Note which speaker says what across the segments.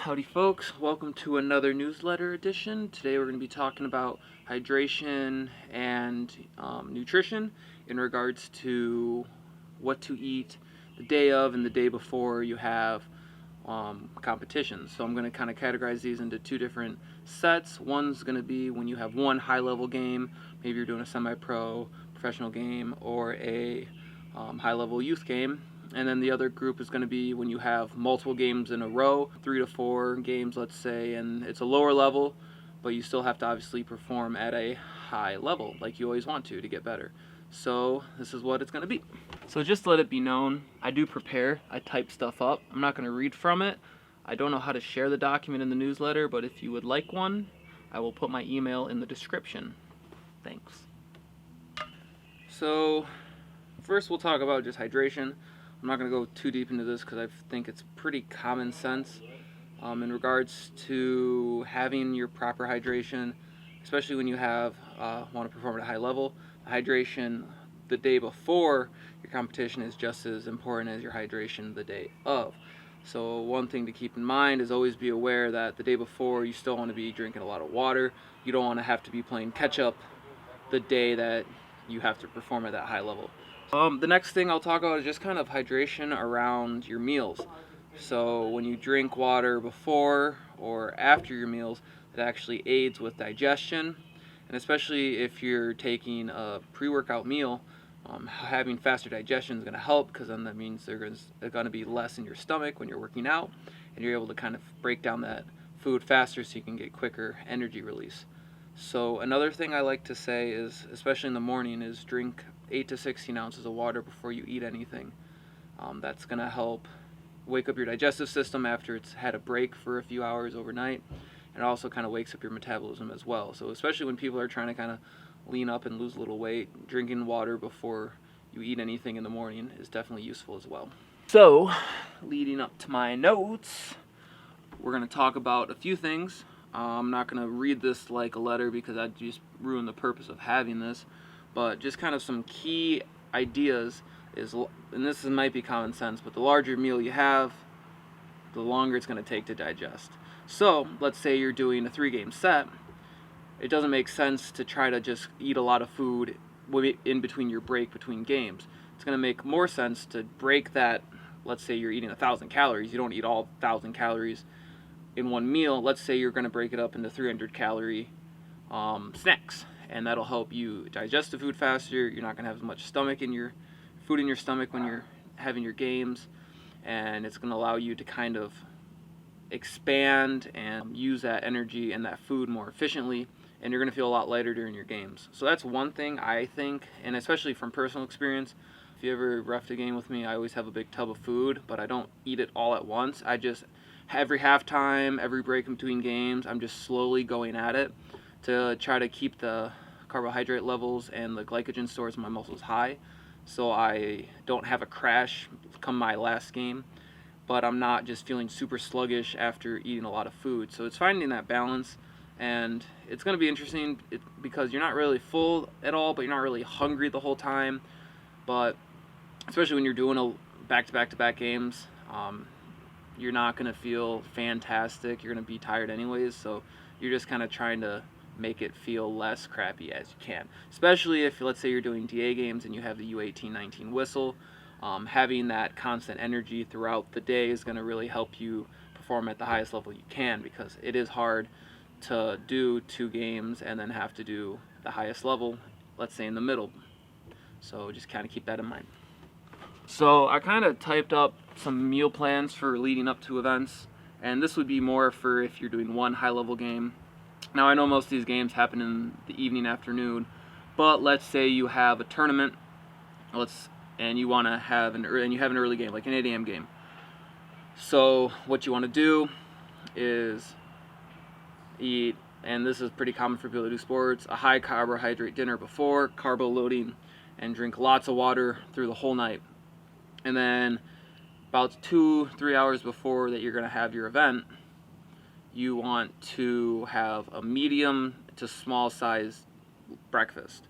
Speaker 1: Howdy folks, welcome to another newsletter edition. Today we're going to be talking about hydration and nutrition in regards to what to eat the day of and the day before you have competitions. So I'm going to kind of categorize these into two different sets. One's going to be when you have one high level game, maybe you're doing a semi-pro, professional game, or a high level youth game. And then the other group is going to be when you have multiple games in a row, 3 to 4 games, let's say, and it's a lower level, but you still have to obviously perform at a high level, like you always want to get better. So this is what it's going to be. So just to let it be known, I do prepare. I type stuff up. I'm not going to read from it. I don't know how to share the document in the newsletter, but if you would like one, I will put my email in the description. Thanks. So first we'll talk about just hydration. I'm not going to go too deep into this because I think it's pretty common sense in regards to having your proper hydration, especially when you have want to perform at a high level. Hydration the day before your competition is just as important as your hydration the day of. So one thing to keep in mind is always be aware that the day before you still want to be drinking a lot of water. You don't want to have to be playing catch up the day that you have to perform at that high level. The next thing I'll talk about is just kind of hydration around your meals. So when you drink water before or after your meals, it actually aids with digestion. And especially if you're taking a pre-workout meal, having faster digestion is going to help, because then that means they're going to be less in your stomach when you're working out, and you're able to kind of break down that food faster so you can get quicker energy release. So another thing I like to say is, especially in the morning, is drink 8 to 16 ounces of water before you eat anything. That's going to help wake up your digestive system after it's had a break for a few hours overnight. And it also kind of wakes up your metabolism as well. So especially when people are trying to kind of lean up and lose a little weight, drinking water before you eat anything in the morning is definitely useful as well. So, leading up to my notes, we're going to talk about a few things. I'm not going to read this like a letter because I'd just ruin the purpose of having this, but just kind of some key ideas is, and this might be common sense, but the larger meal you have, the longer it's going to take to digest. So let's say you're doing a 3-game set. It doesn't make sense to try to just eat a lot of food in between your break between games. It's going to make more sense to break that. Let's say you're eating 1,000 calories. You don't eat all 1,000 calories in one meal. Let's say you're going to break it up into 300 calorie snacks, and that'll help you digest the food faster. You're not going to have as much food in your stomach when you're having your games, and it's going to allow you to kind of expand and use that energy and that food more efficiently, and you're going to feel a lot lighter during your games. So that's one thing I think, and especially from personal experience. If you ever roughed a game with me, I always have a big tub of food, but I don't eat it all at once. I just, every halftime, every break in between games, I'm just slowly going at it to try to keep the carbohydrate levels and the glycogen stores in my muscles high, so I don't have a crash come my last game, but I'm not just feeling super sluggish after eating a lot of food. So it's finding that balance, and it's going to be interesting because you're not really full at all, but you're not really hungry the whole time. But especially when you're doing a back-to-back games, you're not going to feel fantastic. You're going to be tired anyways, so you're just kind of trying to make it feel less crappy as you can. Especially if, let's say, you're doing DA games and you have the U18-19 whistle. Having that constant energy throughout the day is going to really help you perform at the highest level you can, because it is hard to do 2 games and then have to do the highest level, let's say, in the middle. So just kind of keep that in mind. So I kind of typed up some meal plans for leading up to events, and this would be more for if you're doing one high level game. Now I know most of these games happen in the evening, afternoon, but let's say you have a tournament, and you want to have an early game, like an 8 a.m. game. So what you want to do is eat, and this is pretty common for people to do sports, a high carbohydrate dinner before, carbo loading, and drink lots of water through the whole night. And then about 2-3 hours before that you're going to have your event, you want to have a medium to small size breakfast,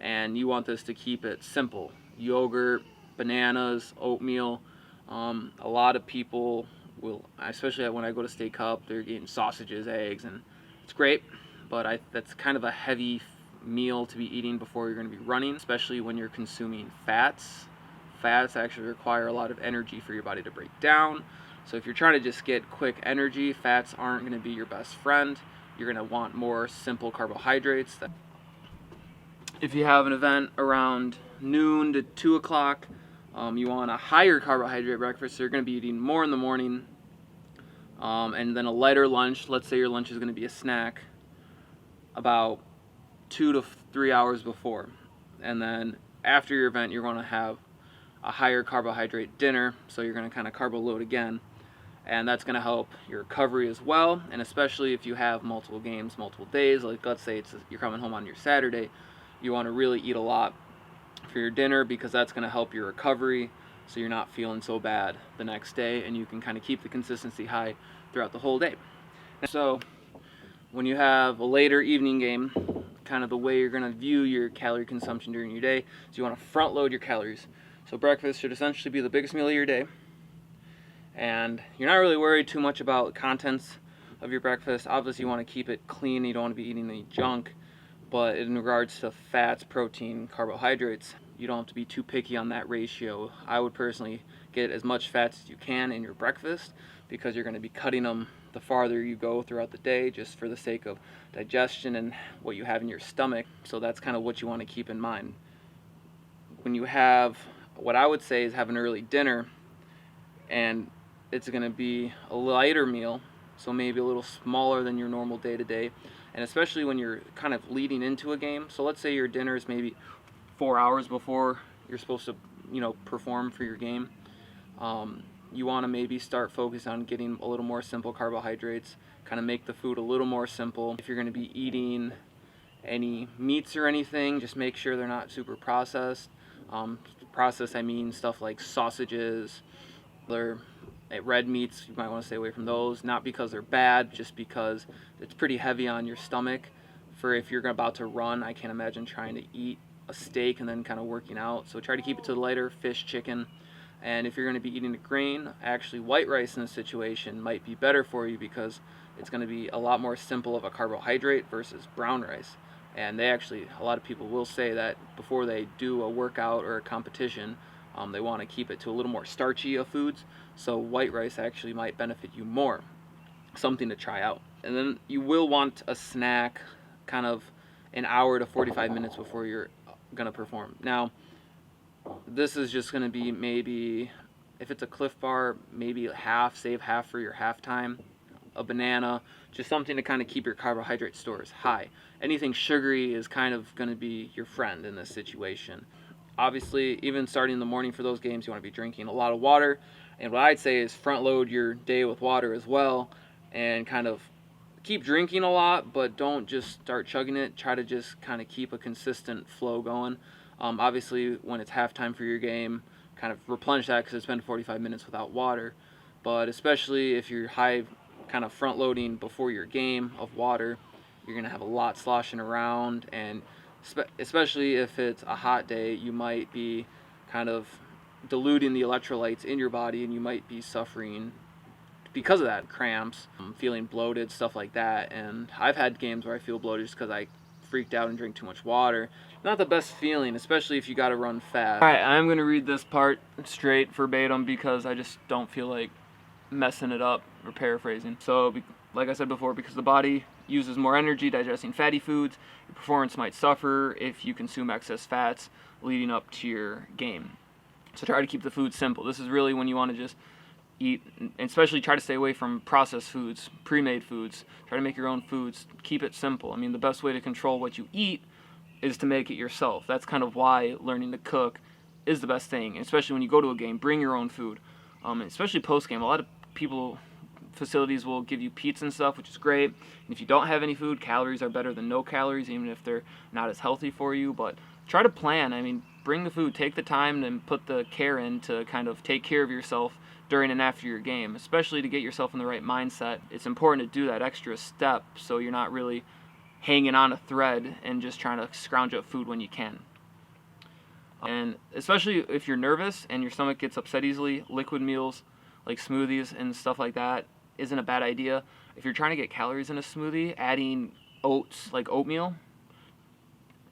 Speaker 1: and you want this to keep it simple. Yogurt, bananas, oatmeal. A lot of people will, especially when I go to State Cup, they're eating sausages, eggs, and it's great, but that's kind of a heavy meal to be eating before you're going to be running, especially when you're consuming fats. Fats actually require a lot of energy for your body to break down. So if you're trying to just get quick energy, fats aren't going to be your best friend. You're going to want more simple carbohydrates. If you have an event around noon to 2 o'clock, you want a higher carbohydrate breakfast, so you're going to be eating more in the morning, and then a lighter lunch. Let's say your lunch is going to be a snack about 2 to 3 hours before, and then after your event you're going to have a higher carbohydrate dinner, so you're going to kind of carbo load again, and that's going to help your recovery as well. And especially if you have multiple games, multiple days, like let's say you're coming home on your Saturday, you want to really eat a lot for your dinner, because that's going to help your recovery, so you're not feeling so bad the next day, and you can kind of keep the consistency high throughout the whole day. So when you have a later evening game, kind of the way you're going to view your calorie consumption during your day is you want to front load your calories. So breakfast should essentially be the biggest meal of your day, and you're not really worried too much about contents of your breakfast. Obviously you want to keep it clean, you don't want to be eating any junk, but in regards to fats, protein, carbohydrates, you don't have to be too picky on that ratio. I would personally get as much fats as you can in your breakfast, because you're going to be cutting them the farther you go throughout the day, just for the sake of digestion and what you have in your stomach. So that's kind of what you want to keep in mind. When you have, what I would say is have an early dinner, and it's going to be a lighter meal, so maybe a little smaller than your normal day-to-day, and especially when you're kind of leading into a game. So let's say your dinner is maybe 4 hours before you're supposed to, perform for your game. You want to maybe start focus on getting a little more simple carbohydrates, kind of make the food a little more simple. If you're going to be eating any meats or anything, just make sure they're not super processed. Processed, I mean stuff like sausages, they're red meats, you might want to stay away from those, not because they're bad, just because it's pretty heavy on your stomach. For if you're about to run, I can't imagine trying to eat a steak and then kind of working out. So try to keep it to the lighter, fish, chicken. And if you're going to be eating a grain, actually white rice in this situation might be better for you, because it's going to be a lot more simple of a carbohydrate versus brown rice. And a lot of people will say that before they do a workout or a competition, they want to keep it to a little more starchy of foods. So white rice actually might benefit you more. Something to try out. And then you will want a snack kind of an hour to 45 minutes before you're going to perform. Now, this is just going to be maybe, if it's a Cliff Bar, maybe save half for your halftime, a banana, just something to kind of keep your carbohydrate stores high. Anything sugary is kind of going to be your friend in this situation. Obviously, even starting in the morning for those games, you want to be drinking a lot of water. And what I'd say is front load your day with water as well, and kind of keep drinking a lot, but don't just start chugging it. Try to just kind of keep a consistent flow going. Obviously, when it's halftime for your game, kind of replenish that, because it's been 45 minutes without water. But especially if you're kind of front loading before your game of water, you're going to have a lot sloshing around, and especially if it's a hot day, you might be kind of diluting the electrolytes in your body, and you might be suffering because of that, cramps, feeling bloated, stuff like that. And I've had games where I feel bloated just because I freaked out and drank too much water. Not the best feeling, especially if you got to run fast. Alright, I'm going to read this part straight verbatim, because I just don't feel like messing it up or paraphrasing. So, like I said before, because the body uses more energy digesting fatty foods, your performance might suffer if you consume excess fats leading up to your game. So try to keep the food simple. This is really when you want to just eat, and especially try to stay away from processed foods, pre-made foods. Try to make your own foods. Keep it simple. I mean, the best way to control what you eat is to make it yourself. That's kind of why learning to cook is the best thing, especially when you go to a game. Bring your own food, especially post-game. A lot of facilities will give you pizza and stuff, which is great. And if you don't have any food, calories are better than no calories, even if they're not as healthy for you. But try to plan. I mean, bring the food. Take the time and put the care in to kind of take care of yourself during and after your game, especially to get yourself in the right mindset. It's important to do that extra step so you're not really hanging on a thread and just trying to scrounge up food when you can. And especially if you're nervous and your stomach gets upset easily, liquid meals like smoothies and stuff like that isn't a bad idea. If you're trying to get calories in a smoothie, adding oats, like oatmeal,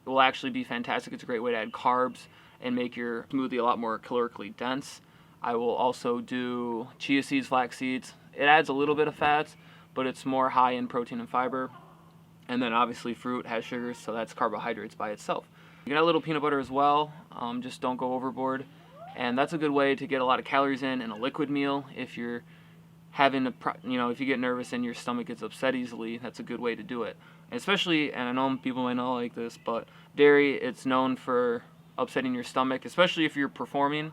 Speaker 1: will actually be fantastic. It's a great way to add carbs and make your smoothie a lot more calorically dense. I will also do chia seeds, flax seeds. It adds a little bit of fats, but it's more high in protein and fiber. And then obviously fruit has sugars, so that's carbohydrates by itself. You can add a little peanut butter as well, just don't go overboard. And that's a good way to get a lot of calories in a liquid meal. If you're having if you get nervous and your stomach gets upset easily, that's a good way to do it. And especially, and I know people might not like this, but dairy, it's known for upsetting your stomach, especially if you're performing,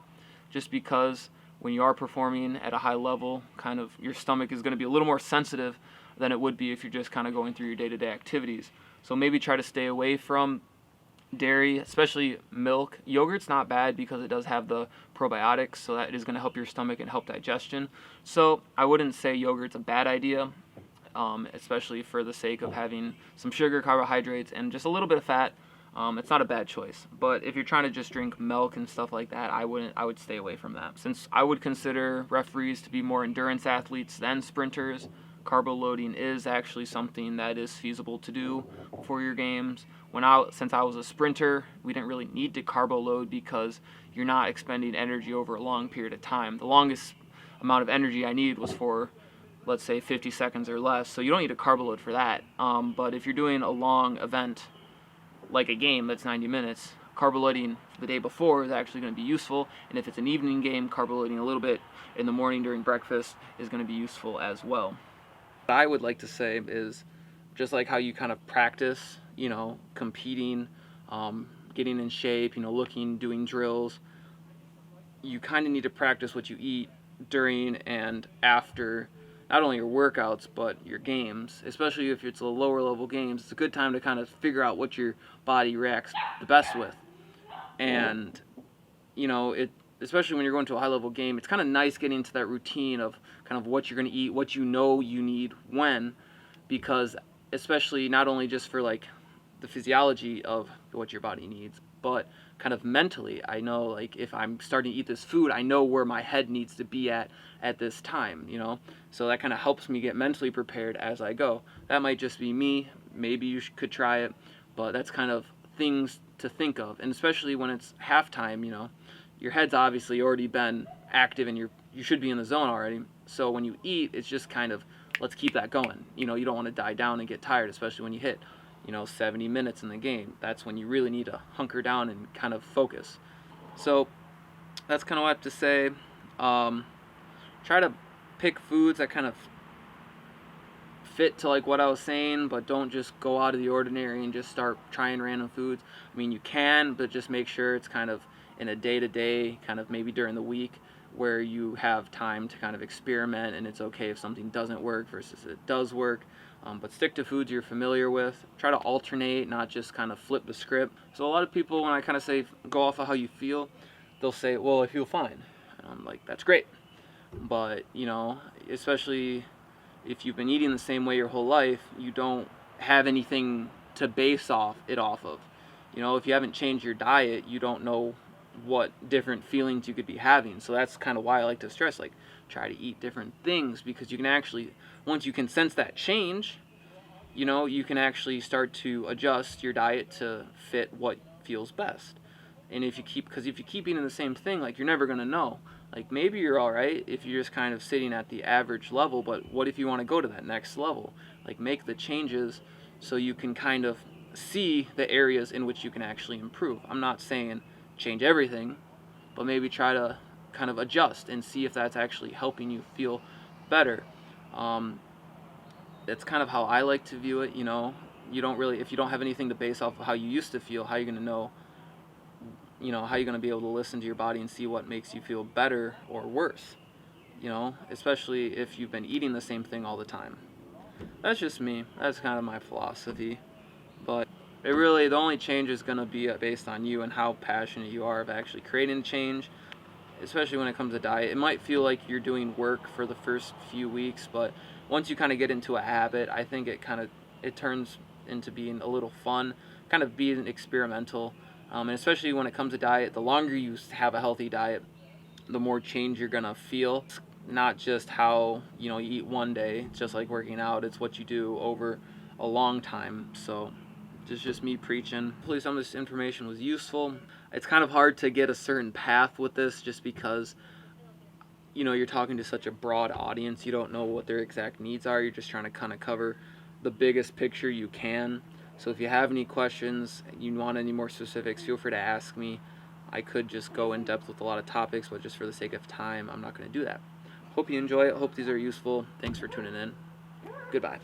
Speaker 1: just because when you are performing at a high level, kind of your stomach is going to be a little more sensitive than it would be if you're just kind of going through your day-to-day activities. So maybe try to stay away from dairy, especially milk. Yogurt's not bad because it does have the probiotics, so that is going to help your stomach and help digestion. So I wouldn't say yogurt's a bad idea, especially for the sake of having some sugar, carbohydrates, and just a little bit of fat. It's not a bad choice. But if you're trying to just drink milk and stuff like that, I would stay away from that. Since I would consider referees to be more endurance athletes than sprinters, carbo loading is actually something that is feasible to do for your games. Since I was a sprinter, we didn't really need to carbo load because you're not expending energy over a long period of time. The longest amount of energy I needed was for, let's say, 50 seconds or less, so you don't need to carbo load for that. But if you're doing a long event, like a game that's 90 minutes, carbo loading the day before is actually going to be useful, and if it's an evening game, carbo loading a little bit in the morning during breakfast is going to be useful as well. What I would like to say is, just like how you kind of practice, competing, getting in shape, looking, doing drills, you kind of need to practice what you eat during and after not only your workouts but your games. Especially if it's a lower level games, it's a good time to kind of figure out what your body reacts the best with. And especially when you're going to a high level game, it's kind of nice getting into that routine of kind of what you're going to eat, what you need when, because especially not only just for like the physiology of what your body needs, but kind of mentally, I know like if I'm starting to eat this food, I know where my head needs to be at this time, so that kind of helps me get mentally prepared as I go. That might just be me, maybe you could try it, but that's kind of things to think of. And especially when it's halftime, your head's obviously already been active and you should be in the zone already. So when you eat, it's just kind of, let's keep that going. You don't want to die down and get tired, especially when you hit 70 minutes in the game. That's when you really need to hunker down and kind of focus. So that's kind of what I have to say. Try to pick foods that kind of fit to like what I was saying, but don't just go out of the ordinary and just start trying random foods. I mean, you can, but just make sure it's kind of in a day-to-day, kind of maybe during the week, where you have time to kind of experiment, and it's okay if something doesn't work versus it does work. But stick to foods you're familiar with. Try to alternate, not just kind of flip the script. So a lot of people, when I kind of say go off of how you feel, they'll say, well, I feel fine. And I'm like, that's great. But, especially if you've been eating the same way your whole life, you don't have anything to base it off of. If you haven't changed your diet, you don't know what different feelings you could be having. So that's kind of why I like to stress, like, try to eat different things, because you can actually, once you can sense that change, you can actually start to adjust your diet to fit what feels best. And if you keep eating the same thing, like, you're never going to know. Like, maybe you're all right if you're just kind of sitting at the average level, but what if you want to go to that next level? Like, make the changes so you can kind of see the areas in which you can actually improve. I'm not saying change everything, but maybe try to kind of adjust and see if that's actually helping you feel better. That's kind of how I like to view it. You don't really, if you don't have anything to base off of how you used to feel, how are you going to know, how you're going to be able to listen to your body and see what makes you feel better or worse, especially if you've been eating the same thing all the time. That's just me. That's kind of my philosophy. But the only change is going to be based on you and how passionate you are of actually creating change, especially when it comes to diet. It might feel like you're doing work for the first few weeks, but once you kind of get into a habit, I think it turns into being a little fun, kind of being experimental. And especially when it comes to diet, the longer you have a healthy diet, the more change you're going to feel. not just how you eat one day. It's just like working out. It's what you do over a long time. So just me preaching. Hopefully some of this information was useful. It's kind of hard to get a certain path with this just because you're talking to such a broad audience. You don't know what their exact needs are. You're just trying to kind of cover the biggest picture you can. So if you have any questions, you want any more specifics, feel free to ask me. I could just go in depth with a lot of topics, but just for the sake of time, I'm not going to do that. Hope you enjoy it. Hope these are useful. Thanks for tuning in. Goodbye.